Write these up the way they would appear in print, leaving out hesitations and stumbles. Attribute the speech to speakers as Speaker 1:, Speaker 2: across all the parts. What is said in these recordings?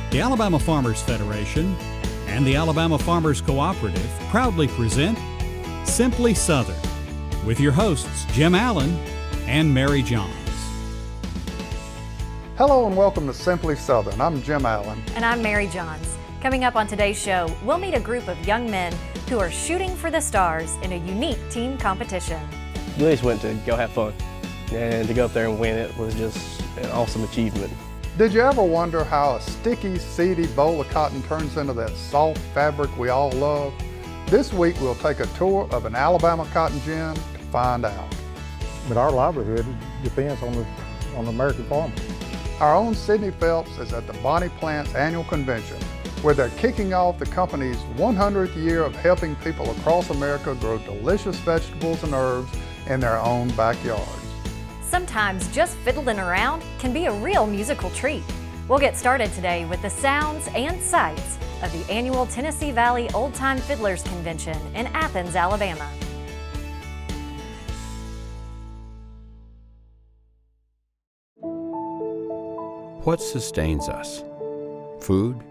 Speaker 1: The Alabama Farmers Federation and the Alabama Farmers Cooperative proudly present Simply Southern with your hosts Jim Allen and Mary Johns.
Speaker 2: Hello and welcome to Simply Southern. I'm Jim Allen.
Speaker 3: And I'm Mary Johns. Coming up on today's show, we'll meet a group of young men who are shooting for the stars in a unique team competition.
Speaker 4: We just went to go have fun, and to go up there and win it was just an awesome achievement.
Speaker 2: Did you ever wonder how a sticky, seedy bowl of cotton turns into that soft fabric we all love? This week we'll take a tour of an Alabama cotton gin to find out.
Speaker 5: But our livelihood depends on the American farmer.
Speaker 2: Our own Sidney Phelps is at the Bonnie Plant's annual convention, where they're kicking off the company's 100th year of helping people across America grow delicious vegetables and herbs in their own backyards.
Speaker 3: Sometimes just fiddling around can be a real musical treat. We'll get started today with the sounds and sights of the annual Tennessee Valley Old Time Fiddlers Convention in Athens, Alabama.
Speaker 6: What sustains us? Food?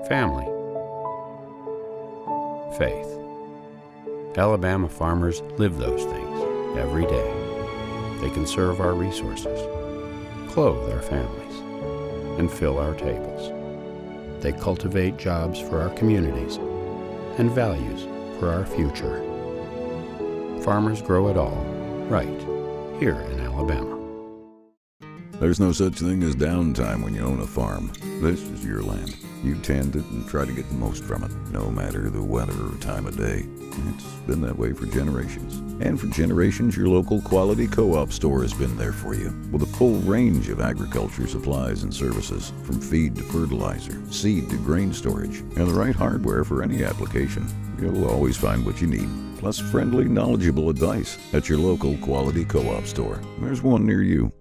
Speaker 6: Family? Faith? Alabama farmers live those things every day. They conserve our resources, clothe our families, and fill our tables. They cultivate jobs for our communities and values for our future. Farmers grow it all right here in Alabama.
Speaker 7: There's no such thing as downtime when you own a farm. This is your land. You tend it and try to get the most from it, no matter the weather or time of day. It's been that way for generations. And for generations, your local quality co-op store has been there for you, with a full range of agriculture supplies and services, from feed to fertilizer, seed to grain storage, and the right hardware for any application. You'll always find what you need, plus friendly, knowledgeable advice at your local quality co-op store. There's one near you.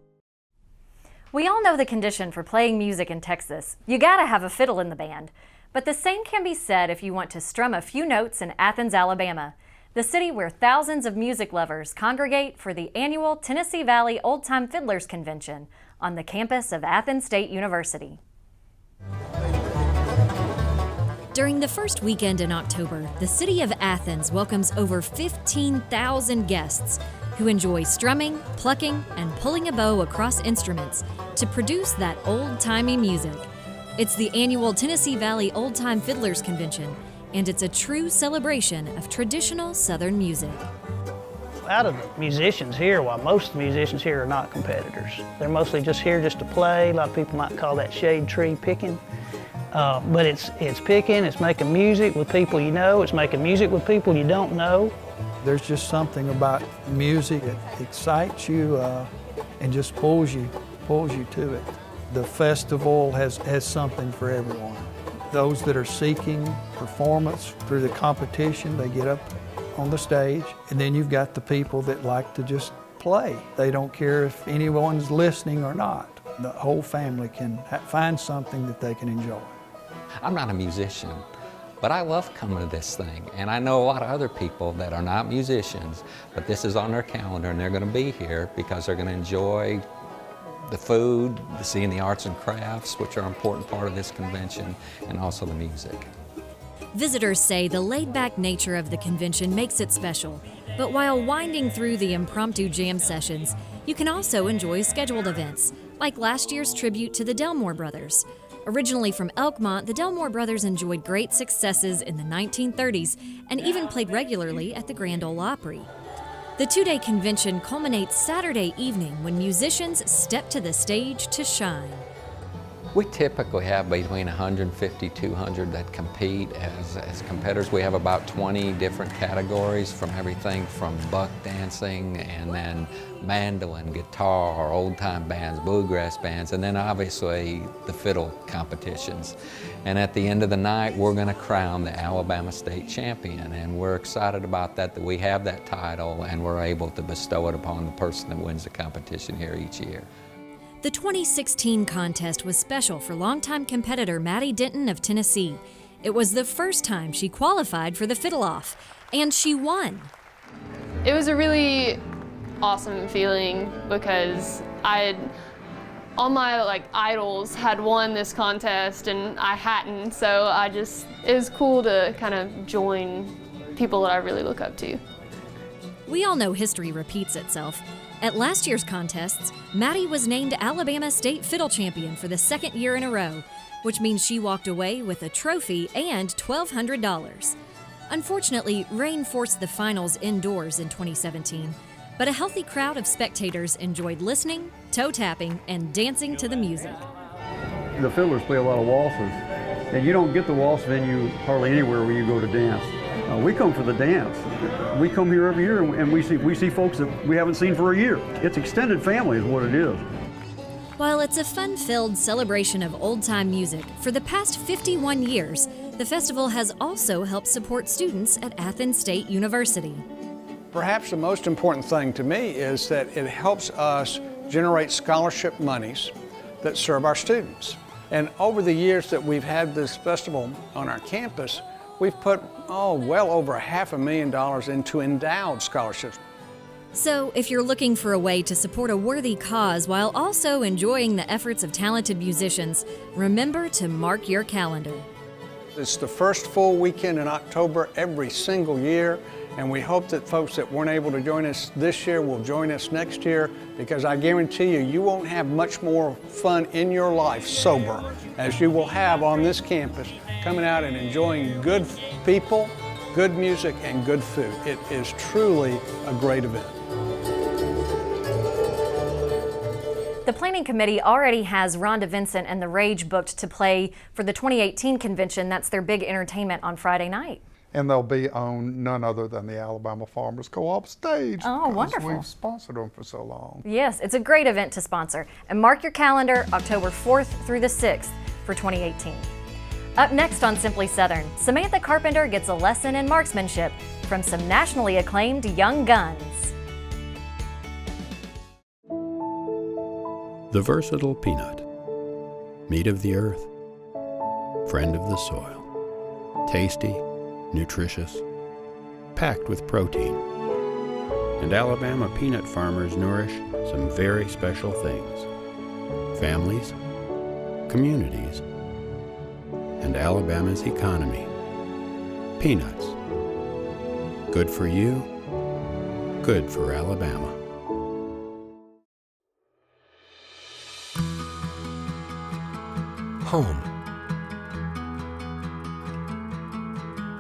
Speaker 3: We all know the condition for playing music in Texas. You gotta have a fiddle in the band. But the same can be said if you want to strum a few notes in Athens, Alabama, the city where thousands of music lovers congregate for the annual Tennessee Valley Old Time Fiddlers Convention on the campus of Athens State University. During the first weekend in October, the city of Athens welcomes over 15,000 guests who enjoy strumming, plucking, and pulling a bow across instruments to produce that old-timey music. It's the annual Tennessee Valley Old Time Fiddlers Convention, and it's a true celebration of traditional Southern music.
Speaker 8: Out of the musicians here, while most of the musicians here are not competitors, they're mostly just here just to play. A lot of people might call that shade tree picking. But it's picking, it's making music with people you know, it's making music with people you don't know.
Speaker 9: There's just something about music that excites you and just pulls you to it. The festival has something for everyone. Those that are seeking performance through the competition, they get up on the stage, and then you've got the people that like to just play. They don't care if anyone's listening or not. The whole family can find something that they can enjoy.
Speaker 10: I'm not a musician, but I love coming to this thing, and I know a lot of other people that are not musicians, but this is on their calendar and they're going to be here because they're going to enjoy the food, seeing the arts and crafts, which are an important part of this convention, and also the music.
Speaker 3: Visitors say the laid-back nature of the convention makes it special, but while winding through the impromptu jam sessions, you can also enjoy scheduled events, like last year's tribute to the Delmore Brothers. Originally from Elkmont, the Delmore Brothers enjoyed great successes in the 1930s and even played regularly at the Grand Ole Opry. The two-day convention culminates Saturday evening when musicians step to the stage to shine.
Speaker 10: We typically have between 150, 200 that compete as competitors. We have about 20 different categories, from everything from buck dancing and then mandolin, guitar, old-time bands, bluegrass bands, and then obviously the fiddle competitions. And at the end of the night, we're going to crown the Alabama State Champion, and we're excited about that we have that title and we're able to bestow it upon the person that wins the competition here each year.
Speaker 3: The 2016 contest was special for longtime competitor Maddie Denton of Tennessee. It was the first time she qualified for the Fiddle-Off, and she won.
Speaker 11: It was a really awesome feeling because I all my idols had won this contest and I hadn't, so it was cool to kind of join people that I really look up to.
Speaker 3: We all know history repeats itself. At last year's contests, Maddie was named Alabama State Fiddle Champion for the second year in a row, which means she walked away with a trophy and $1,200. Unfortunately, rain forced the finals indoors in 2017, but a healthy crowd of spectators enjoyed listening, toe-tapping, and dancing to the music.
Speaker 12: The fiddlers play a lot of waltzes, and you don't get the waltz venue hardly anywhere where you go to dance. We come for the dance. We come here every year and we see folks that we haven't seen for a year. It's extended family is what it is.
Speaker 3: While it's a fun-filled celebration of old-time music, for the past 51 years, the festival has also helped support students at Athens State University.
Speaker 9: Perhaps the most important thing to me is that it helps us generate scholarship monies that serve our students. And over the years that we've had this festival on our campus, we've put, well over $500,000 into endowed scholarships.
Speaker 3: So, if you're looking for a way to support a worthy cause while also enjoying the efforts of talented musicians, remember to mark your calendar.
Speaker 9: It's the first full weekend in October every single year, and we hope that folks that weren't able to join us this year will join us next year, because I guarantee you, you won't have much more fun in your life sober as you will have on this campus, coming out and enjoying good people, good music, and good food. It is truly a great event.
Speaker 3: The Planning Committee already has Rhonda Vincent and the Rage booked to play for the 2018 convention. That's their big entertainment on Friday night.
Speaker 2: And they'll be on none other than the Alabama Farmers Co-op stage.
Speaker 3: Oh, wonderful.
Speaker 2: We've sponsored them for so long.
Speaker 3: Yes, it's a great event to sponsor. And mark your calendar, October 4th through the 6th for 2018. Up next on Simply Southern, Samantha Carpenter gets a lesson in marksmanship from some nationally acclaimed young guns.
Speaker 6: The versatile peanut, meat of the earth, friend of the soil, tasty, nutritious, packed with protein. And Alabama peanut farmers nourish some very special things: families, communities, and Alabama's economy. Peanuts. Good for you, good for Alabama.
Speaker 13: Home.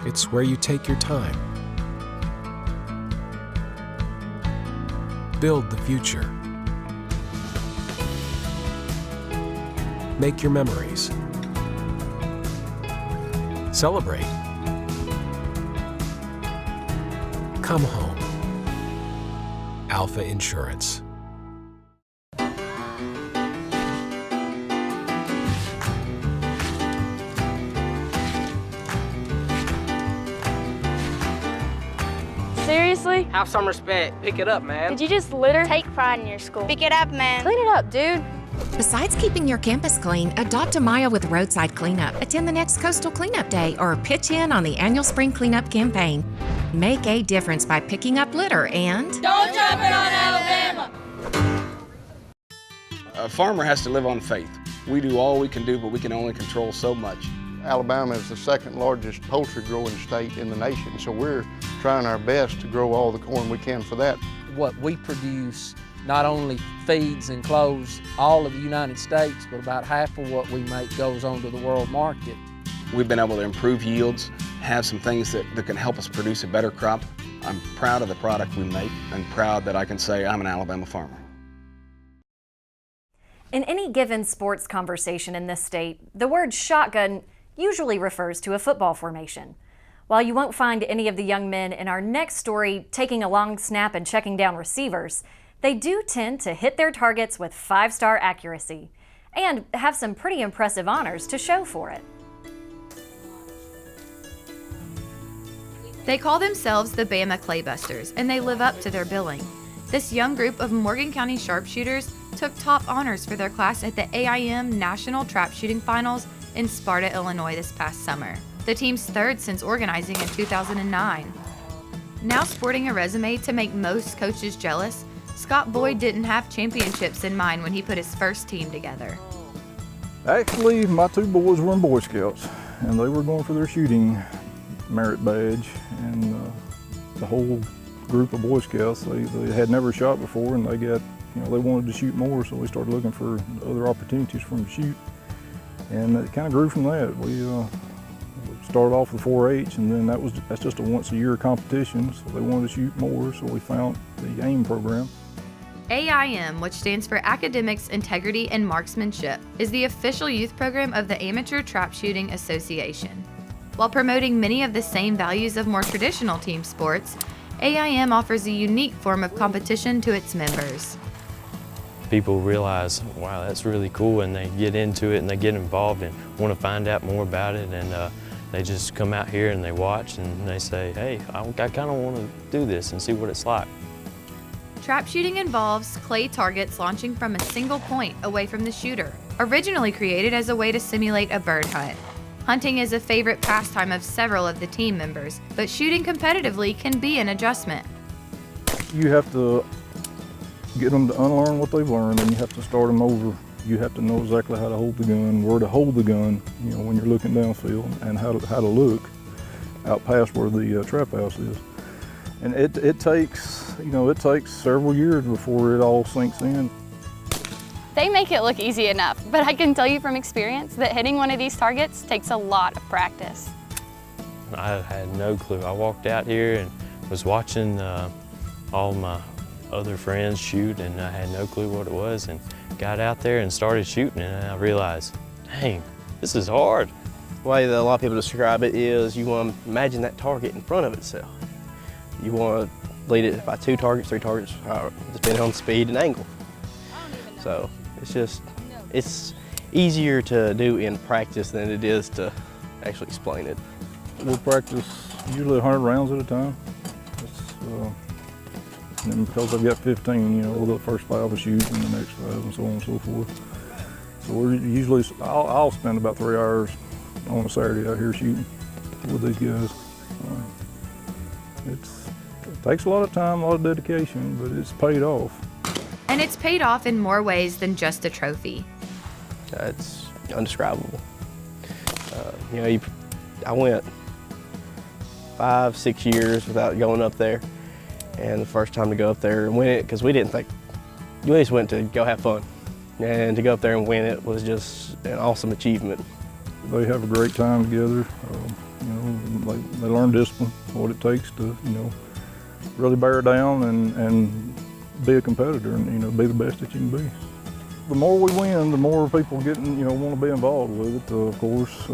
Speaker 13: It's where you take your time. Build the future. Make your memories. Celebrate. Come home. Alpha Insurance.
Speaker 14: Seriously?
Speaker 15: Have some respect. Pick it up, man.
Speaker 14: Did you just litter?
Speaker 16: Take pride in your school. Pick it up, man.
Speaker 14: Clean it up, dude.
Speaker 17: Besides keeping your campus clean, adopt a mile with roadside cleanup. Attend the next Coastal Cleanup Day or pitch in on the annual Spring Cleanup campaign. Make a difference by picking up litter and...
Speaker 18: Don't drop it on Alabama!
Speaker 19: A farmer has to live on faith. We do all we can do, but we can only control so much.
Speaker 20: Alabama is the second largest poultry growing state in the nation, so we're trying our best to grow all the corn we can for that.
Speaker 15: What we produce not only feeds and clothes all of the United States, but about half of what we make goes on to the world market.
Speaker 19: We've been able to improve yields, have some things that can help us produce a better crop. I'm proud of the product we make and proud that I can say I'm an Alabama farmer.
Speaker 3: In any given sports conversation in this state, the word shotgun usually refers to a football formation. While you won't find any of the young men in our next story taking a long snap and checking down receivers, they do tend to hit their targets with 5-star accuracy and have some pretty impressive honors to show for it.
Speaker 21: They call themselves the Bama Claybusters, and they live up to their billing. This young group of Morgan County sharpshooters took top honors for their class at the AIM National Trap Shooting Finals in Sparta, Illinois this past summer. The team's third since organizing in 2009. Now sporting a resume to make most coaches jealous, Scott Boyd didn't have championships in mind when he put his first team together.
Speaker 5: Actually, my two boys were in Boy Scouts, and they were going for their shooting merit badge, and the whole group of Boy Scouts, they had never shot before, and they got, they wanted to shoot more, so we started looking for other opportunities for them to shoot, and it kind of grew from that. We started off with 4-H, and then that's just a once-a-year competition, so they wanted to shoot more, so we found the AIM program.
Speaker 21: AIM, which stands for Academics, Integrity, and Marksmanship, is the official youth program of the Amateur Trap Shooting Association. While promoting many of the same values of more traditional team sports, AIM offers a unique form of competition to its members.
Speaker 14: People realize, wow, that's really cool, and they get into it and they get involved and want to find out more about it, and they just come out here and they watch and they say, hey, I kind of want to do this and see what it's like.
Speaker 21: Trap shooting involves clay targets launching from a single point away from the shooter, originally created as a way to simulate a bird hunt. Hunting is a favorite pastime of several of the team members, but shooting competitively can be an adjustment.
Speaker 5: You have to get them to unlearn what they've learned, and you have to start them over. You have to know exactly how to hold the gun, where to hold the gun, when you're looking downfield, and how to look out past where the trap house is. And it takes several years before it all sinks in.
Speaker 22: They make it look easy enough, but I can tell you from experience that hitting one of these targets takes a lot of practice.
Speaker 14: I had no clue. I walked out here and was watching all my other friends shoot, and I had no clue what it was, and got out there and started shooting, and I realized, dang, this is hard.
Speaker 4: The way that a lot of people describe it is you want to imagine that target in front of itself. You want to lead it by 2 targets, 3 targets, depending on speed and angle. So it's easier to do in practice than it is to actually explain it.
Speaker 5: We'll practice usually 100 rounds at a time. And because I've got 15, the first 5 will shoot and the next 5 and so on and so forth. So we're usually, I'll spend about 3 hours on a Saturday out here shooting with these guys. It takes a lot of time, a lot of dedication, but it's paid off.
Speaker 21: And it's paid off in more ways than just a trophy.
Speaker 4: It's undescribable. I went 5-6 years without going up there, and the first time to go up there and win it, because we didn't think, we just went to go have fun, and to go up there and win it was just an awesome achievement.
Speaker 5: They have a great time together. They learn discipline, what it takes to, really bear down and be a competitor and, be the best that you can be. The more we win, the more people want to be involved with it, of course.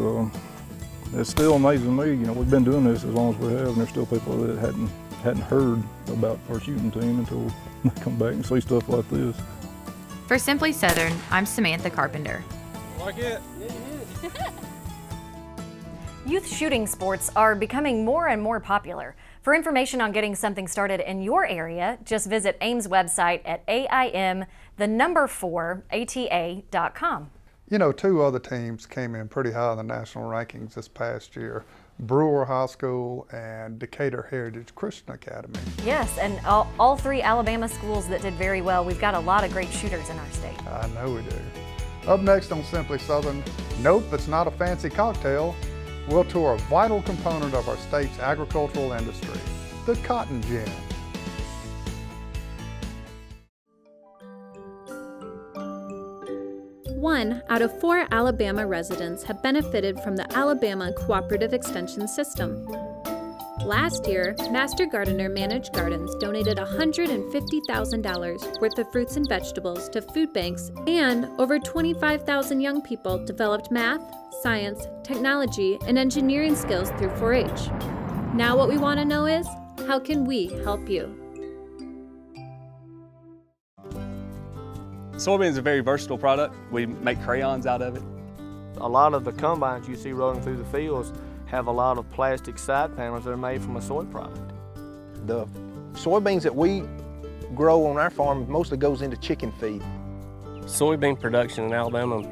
Speaker 5: It's still amazing me, we've been doing this as long as we have, and there's still people that hadn't heard about our shooting team until they come back and see stuff like this.
Speaker 21: For Simply Southern, I'm Samantha Carpenter.
Speaker 23: Like it?
Speaker 3: Youth shooting sports are becoming more and more popular. For information on getting something started in your area, just visit AIM's website at AIM4ATA.com.
Speaker 2: 2 other teams came in pretty high in the national rankings this past year. Brewer High School and Decatur Heritage Christian Academy.
Speaker 3: Yes, and all 3 Alabama schools that did very well. We've got a lot of great shooters in our state.
Speaker 2: I know we do. Up next on Simply Southern, nope, it's not a fancy cocktail. We'll tour a vital component of our state's agricultural industry, the cotton gin.
Speaker 24: One out of 4 Alabama residents have benefited from the Alabama Cooperative Extension System. Last year, Master Gardener Managed Gardens donated $150,000 worth of fruits and vegetables to food banks, and over 25,000 young people developed math, science, technology, and engineering skills through 4-H. Now what we want to know is, how can we help you?
Speaker 25: Soybean is a very versatile product. We make crayons out of it.
Speaker 26: A lot of the combines you see rolling through the fields have a lot of plastic side panels that are made from a soy product.
Speaker 27: The soybeans that we grow on our farm mostly goes into chicken feed.
Speaker 4: Soybean production in Alabama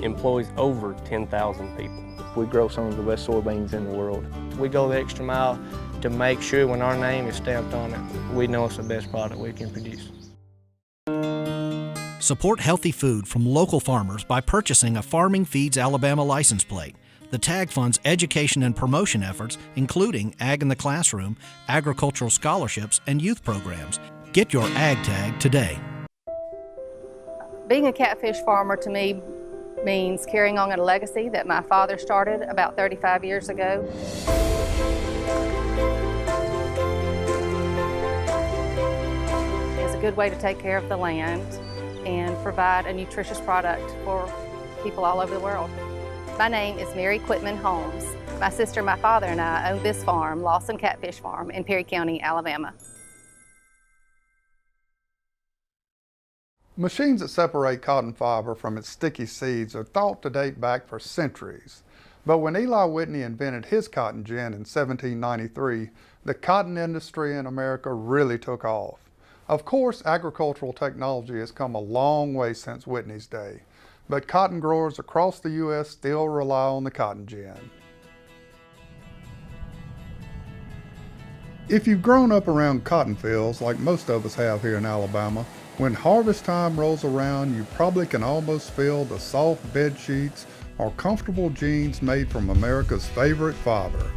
Speaker 4: employs over 10,000 people.
Speaker 27: We grow some of the best soybeans in the world.
Speaker 26: We go the extra mile to make sure when our name is stamped on it, we know it's the best product we can produce.
Speaker 1: Support healthy food from local farmers by purchasing a Farming Feeds Alabama license plate. The tag funds education and promotion efforts, including Ag in the Classroom, agricultural scholarships, and youth programs. Get your Ag tag today.
Speaker 7: Being a catfish farmer to me means carrying on a legacy that my father started about 35 years ago. It's a good way to take care of the land and provide a nutritious product for people all over the world. My name is Mary Quitman Holmes. My sister, my father, and I own this farm, Lawson Catfish Farm, in Perry County, Alabama.
Speaker 2: Machines that separate cotton fiber from its sticky seeds are thought to date back for centuries. But when Eli Whitney invented his cotton gin in 1793, the cotton industry in America really took off. Of course, agricultural technology has come a long way since Whitney's day, but cotton growers across the U.S. still rely on the cotton gin. If you've grown up around cotton fields like most of us have here in Alabama, when harvest time rolls around, you probably can almost feel the soft bed sheets or comfortable jeans made from America's favorite fiber.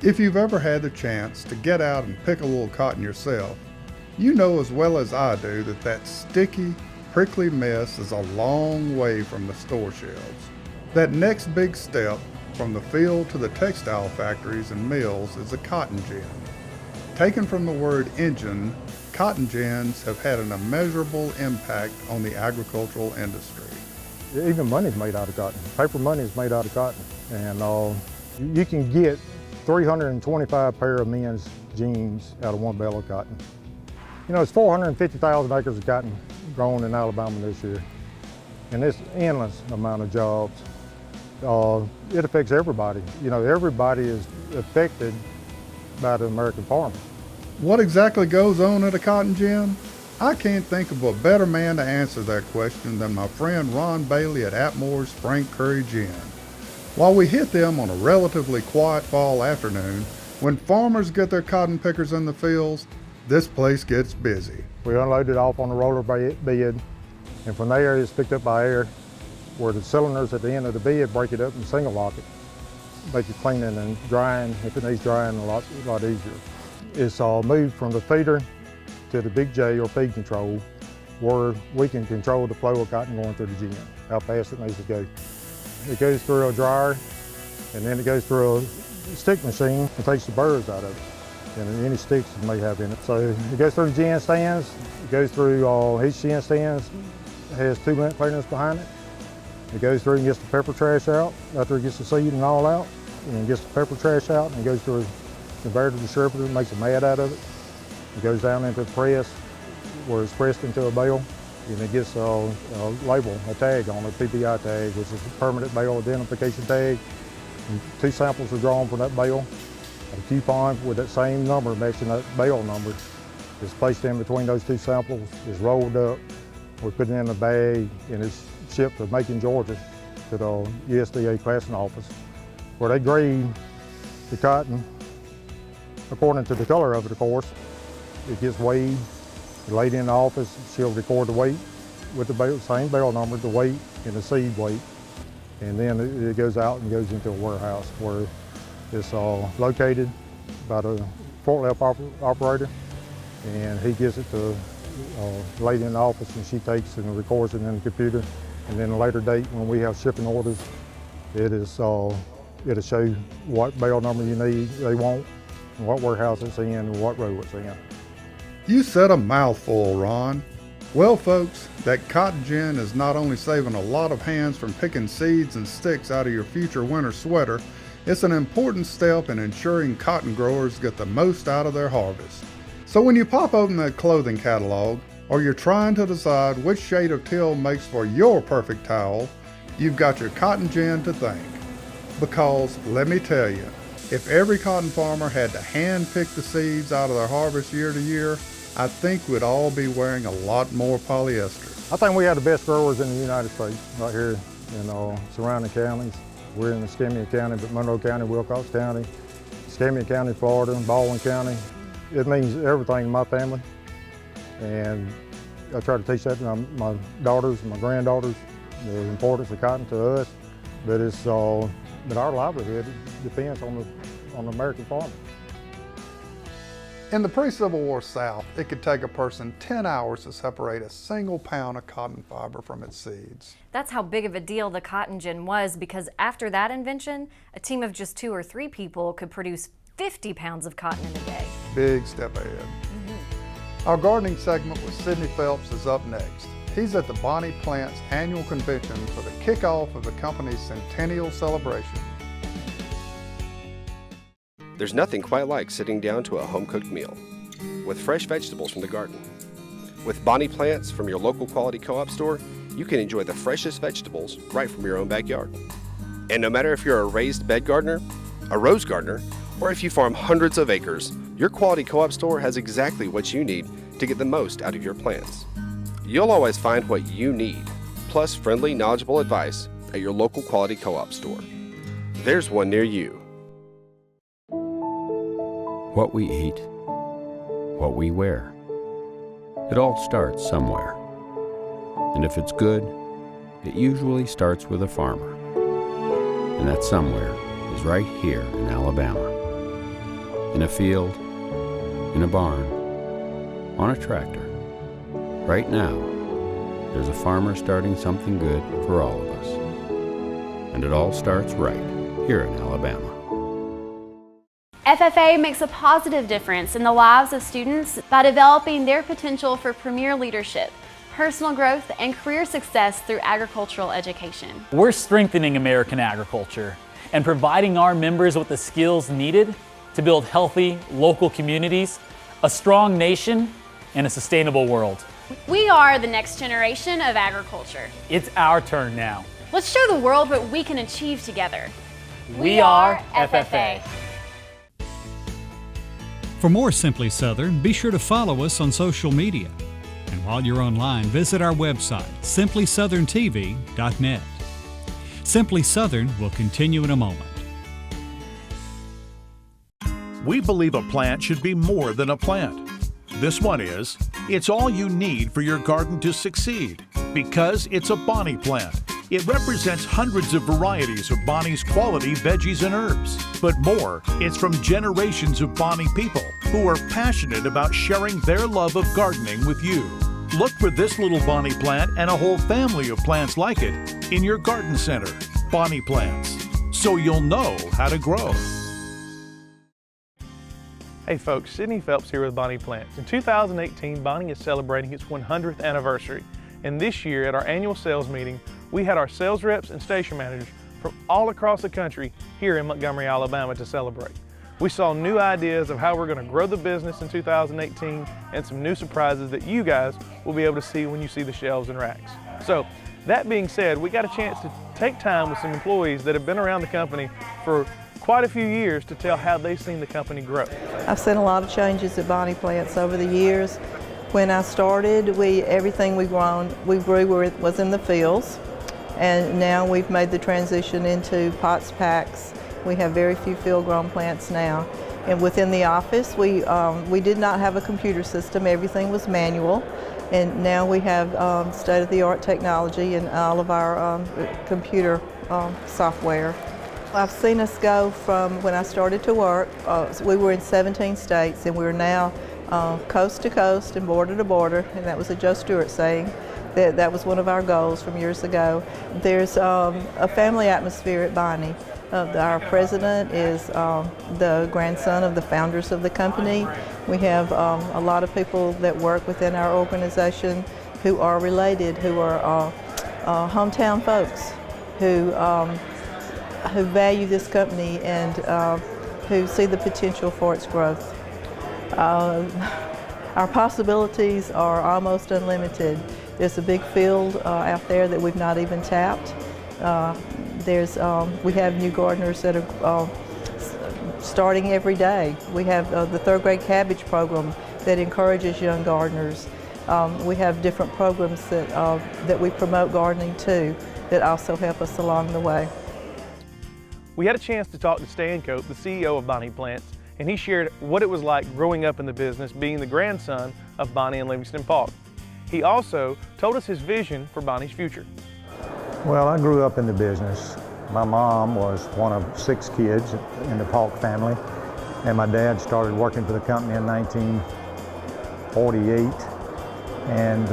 Speaker 2: If you've ever had the chance to get out and pick a little cotton yourself, you know as well as I do that that sticky, prickly mess is a long way from the store shelves. That next big step from the field to the textile factories and mills is the cotton gin. Taken from the word engine, cotton gins have had an immeasurable impact on the agricultural industry.
Speaker 5: Even money's made out of cotton. Paper money is made out of cotton. And you can get 325 pair of men's jeans out of one bale of cotton. You know, it's 450,000 acres of cotton grown in Alabama this year. And it's endless amount of jobs. It affects everybody. You know, everybody is affected by the American farmer.
Speaker 2: What exactly goes on at a cotton gin? I can't think of a better man to answer that question than my friend Ron Bailey at Atmore's Frank Currie Gin. While we hit them on a relatively quiet fall afternoon, when farmers get their cotton pickers in the fields, this place gets busy.
Speaker 5: We unload it off on the roller bed, and from there it's picked up by air, where the cylinders at the end of the bed break it up and single lock it. Make it cleaning and drying, if it needs drying, a lot easier. It's moved from the feeder to the big J or feed control, where we can control the flow of cotton going through the gin, how fast it needs to go. It goes through a dryer, and then it goes through a stick machine and takes the burrs out of it and any sticks it may have in it. So it goes through the gin stands, it goes through each gin stand has 2 lint cleaners behind it. It goes through and gets the pepper trash out after it gets the seed and all out, and gets the pepper trash out, and it goes through a converter distributor and makes a mad out of it. It goes down into the press where it's pressed into a bale, and it gets a label, a tag on it, PPI tag, which is a permanent bale identification tag. And 2 samples are drawn from that bale. A coupon with that same number matching that bale number is placed in between those 2 samples, is rolled up, we put it in a bag, and it's shipped to Macon, Georgia to the USDA classing office, where they grade the cotton according to the color of it, of course. It gets weighed, laid in the office, she'll record the weight with the same bale number, the weight and the seed weight. And then it goes out and goes into a warehouse where it's located by the forklift operator, and he gives it to the lady in the office, and she takes and records it in the computer. And then at a later date, when we have shipping orders, it'll show what bale number they want, and what warehouse it's in, and what row it's in.
Speaker 2: You said a mouthful, Ron. Well, folks, that cotton gin is not only saving a lot of hands from picking seeds and sticks out of your future winter sweater, it's an important step in ensuring cotton growers get the most out of their harvest. So when you pop open that clothing catalog, or you're trying to decide which shade of teal makes for your perfect towel, you've got your cotton gin to thank. Because, let me tell you, if every cotton farmer had to hand-pick the seeds out of their harvest year to year, I think we'd all be wearing a lot more polyester.
Speaker 5: I think we have the best growers in the United States, right here in surrounding counties. We're in Escambia County, but Monroe County, Wilcox County, Escambia County, Florida, Baldwin County. It means everything to my family. And
Speaker 6: I try to teach that to my daughters and my granddaughters, the importance of cotton to us, but our livelihood depends on the American farmer.
Speaker 2: In the pre-Civil War South, it could take a person 10 hours to separate a single pound of cotton fiber from its seeds.
Speaker 3: That's how big of a deal the cotton gin was, because after that invention, a team of just 2 or 3 people could produce 50 pounds of cotton in a day.
Speaker 2: Big step ahead. Our gardening segment with Sidney Phelps is up next. He's at the Bonnie Plants annual convention for the kickoff of the company's centennial celebration.
Speaker 8: There's nothing quite like sitting down to a home-cooked meal with fresh vegetables from the garden. With Bonnie Plants from your local quality co-op store, you can enjoy the freshest vegetables right from your own backyard. And no matter if you're a raised bed gardener, a rose gardener, or if you farm hundreds of acres, your quality co-op store has exactly what you need to get the most out of your plants. You'll always find what you need, plus friendly, knowledgeable advice at your local quality co-op store. There's one near you.
Speaker 9: What we eat, what we wear. It all starts somewhere. And if it's good, it usually starts with a farmer. And that somewhere is right here in Alabama. In a field, in a barn, on a tractor. Right now, there's a farmer starting something good for all of us. And it all starts right here in Alabama.
Speaker 22: FFA makes a positive difference in the lives of students by developing their potential for premier leadership, personal growth, and career success through agricultural education.
Speaker 10: We're strengthening American agriculture and providing our members with the skills needed to build healthy local communities, a strong nation, and a sustainable world.
Speaker 22: We are the next generation of agriculture.
Speaker 10: It's our turn now.
Speaker 22: Let's show the world what we can achieve together.
Speaker 10: We are FFA.
Speaker 11: For more Simply Southern, be sure to follow us on social media. And while you're online, visit our website, simplysouthern.tv.net. Simply Southern will continue in a moment.
Speaker 12: We believe a plant should be more than a plant. This one is. It's all you need for your garden to succeed because it's a Bonnie plant. It represents hundreds of varieties of Bonnie's quality veggies and herbs. But more, it's from generations of Bonnie people who are passionate about sharing their love of gardening with you. Look for this little Bonnie plant and a whole family of plants like it in your garden center. Bonnie plants, so you'll know how to grow.
Speaker 25: Hey folks, Sidney Phelps here with Bonnie Plants. In 2018, Bonnie is celebrating its 100th anniversary. And this year at our annual sales meeting, we had our sales reps and station managers from all across the country here in Montgomery, Alabama to celebrate. We saw new ideas of how we're going to grow the business in 2018 and some new surprises that you guys will be able to see when you see the shelves and racks. So that being said, we got a chance to take time with some employees that have been around the company for quite a few years to tell how they've seen the company grow.
Speaker 23: I've seen a lot of changes at Bonnie Plants over the years. When I started, everything we grew was in the fields, and now we've made the transition into pots, packs. We have very few field-grown plants now. And within the office, we did not have a computer system. Everything was manual, and now we have state-of-the-art technology in all of our computer software. I've seen us go from when I started to work, we were in 17 states, and we're now coast to coast and border to border, and that was a Joe Stewart saying. That was one of our goals from years ago. There's a family atmosphere at Bonnie. Our president is the grandson of the founders of the company. We have a lot of people that work within our organization who are related, who are hometown folks, who value this company and who see the potential for its growth. Our possibilities are almost unlimited. There's a big field out there that we've not even tapped. We have new gardeners that are starting every day. We have the third grade cabbage program that encourages young gardeners. We have different programs that we promote gardening to that also help us along the way.
Speaker 25: We had a chance to talk to Stan Cope, the CEO of Bonnie Plants, and he shared what it was like growing up in the business, being the grandson of Bonnie and Livingston Falk. He also told us his vision for Bonnie's future.
Speaker 6: Well, I grew up in the business. My mom was one of 6 kids in the Polk family, and my dad started working for the company in 1948. And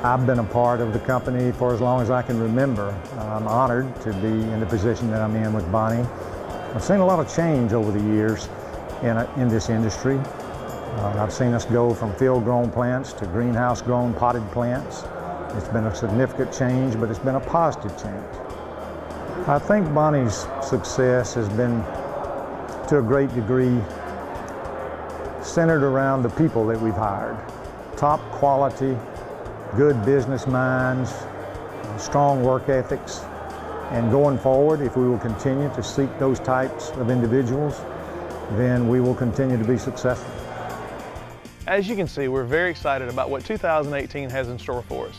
Speaker 6: I've been a part of the company for as long as I can remember. I'm honored to be in the position that I'm in with Bonnie. I've seen a lot of change over the years in this industry. I've seen us go from field-grown plants to greenhouse-grown potted plants. It's been a significant change, but it's been a positive change. I think Bonnie's success has been, to a great degree, centered around the people that we've hired. Top quality, good business minds, strong work ethics, and going forward, if we will continue to seek those types of individuals, then we will continue to be successful.
Speaker 25: As you can see, we're very excited about what 2018 has in store for us.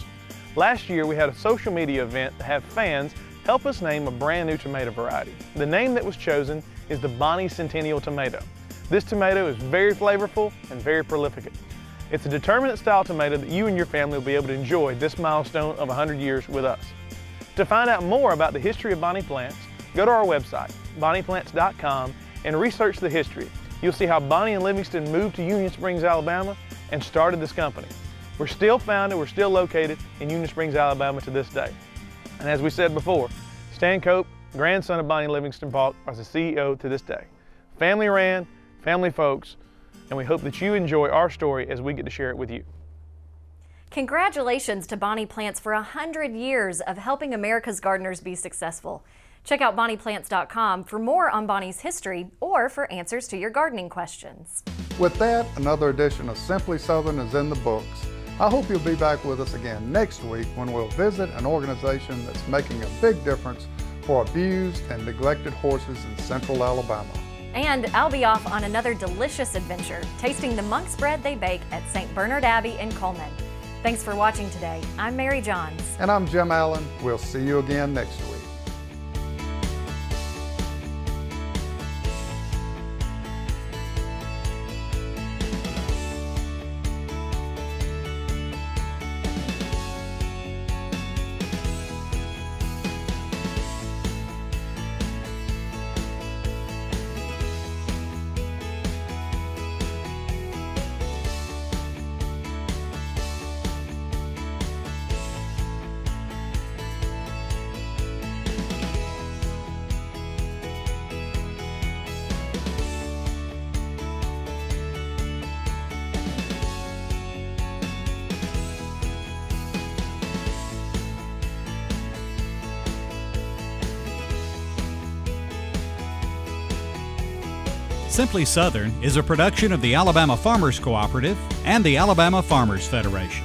Speaker 25: Last year, we had a social media event to have fans help us name a brand new tomato variety. The name that was chosen is the Bonnie Centennial Tomato. This tomato is very flavorful and very prolific. It's a determinate style tomato that you and your family will be able to enjoy this milestone of 100 years with us. To find out more about the history of Bonnie Plants, go to our website, bonnieplants.com, and research the history. You'll see how Bonnie and Livingston moved to Union Springs, Alabama, and started this company. We're still founded, we're still located in Union Springs, Alabama to this day. And as we said before, Stan Cope, grandson of Bonnie Livingston Polk, is the CEO to this day. Family ran, family folks, and we hope that you enjoy our story as we get to share it with you.
Speaker 3: Congratulations to Bonnie Plants for 100 years of helping America's gardeners be successful. Check out bonnieplants.com for more on Bonnie's history or for answers to your gardening questions.
Speaker 2: With that, another edition of Simply Southern is in the books. I hope you'll be back with us again next week when we'll visit an organization that's making a big difference for abused and neglected horses in central Alabama.
Speaker 3: And I'll be off on another delicious adventure, tasting the monk's bread they bake at St. Bernard Abbey in Coleman. Thanks for watching today. I'm Mary Johns.
Speaker 2: And I'm Jim Allen. We'll see you again next week.
Speaker 11: Simply Southern is a production of the Alabama Farmers Cooperative and the Alabama Farmers Federation.